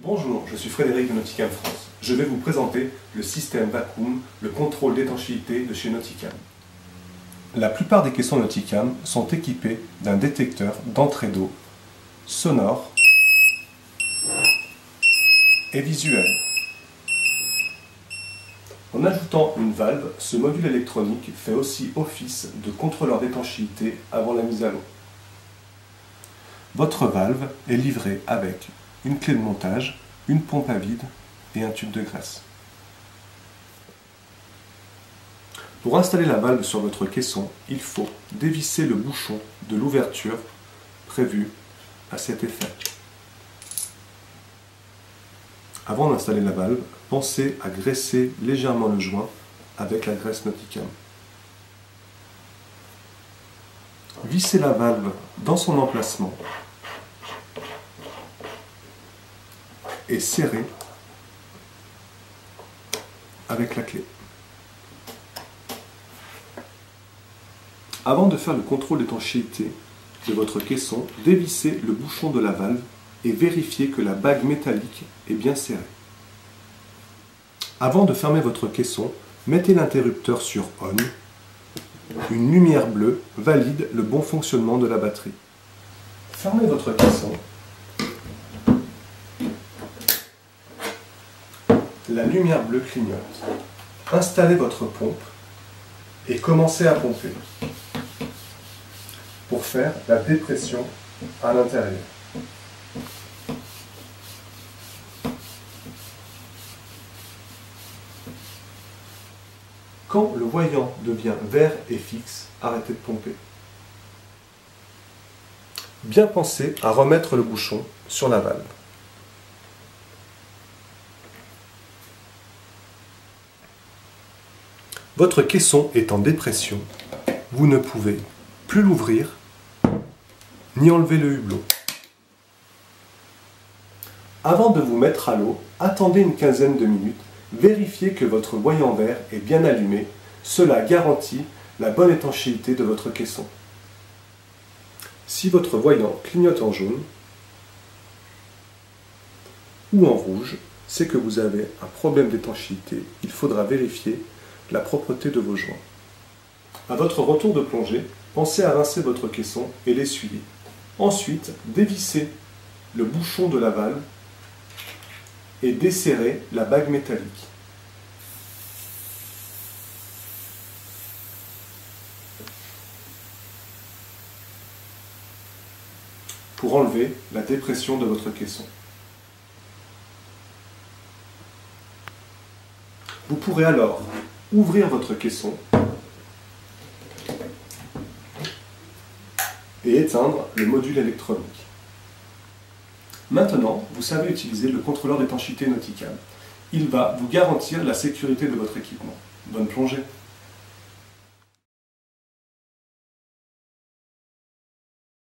Bonjour, je suis Frédéric de Nauticam France. Je vais vous présenter le système Vacuum, le contrôle d'étanchéité de chez Nauticam. La plupart des caissons Nauticam sont équipés d'un détecteur d'entrée d'eau sonore et visuel. En ajoutant une valve, ce module électronique fait aussi office de contrôleur d'étanchéité avant la mise à l'eau. Votre valve est livrée avec une clé de montage, une pompe à vide et un tube de graisse. Pour installer la valve sur votre caisson, il faut dévisser le bouchon de l'ouverture prévue à cet effet. Avant d'installer la valve, pensez à graisser légèrement le joint avec la graisse Nauticam. Vissez la valve dans son emplacement et serrez avec la clé. Avant de faire le contrôle d'étanchéité de votre caisson, dévissez le bouchon de la valve et vérifiez que la bague métallique est bien serrée. Avant de fermer votre caisson, mettez l'interrupteur sur ON. Une lumière bleue valide le bon fonctionnement de la batterie. Fermez votre caisson. La lumière bleue clignote. Installez votre pompe et commencez à pomper pour faire la dépression à l'intérieur. Quand le voyant devient vert et fixe, arrêtez de pomper. Bien penser à remettre le bouchon sur la valve. Votre caisson est en dépression. Vous ne pouvez plus l'ouvrir ni enlever le hublot. Avant de vous mettre à l'eau, attendez une quinzaine de minutes. Vérifiez que votre voyant vert est bien allumé. Cela garantit la bonne étanchéité de votre caisson. Si votre voyant clignote en jaune ou en rouge, c'est que vous avez un problème d'étanchéité. Il faudra vérifier la propreté de vos joints. À votre retour de plongée, pensez à rincer votre caisson et l'essuyer. Ensuite, dévissez le bouchon de la valve et desserrez la bague métallique. Pour enlever la dépression de votre caisson. Vous pourrez alors ouvrir votre caisson et éteindre le module électronique. Maintenant, vous savez utiliser le contrôleur d'étanchéité Nauticam. Il va vous garantir la sécurité de votre équipement. Bonne plongée!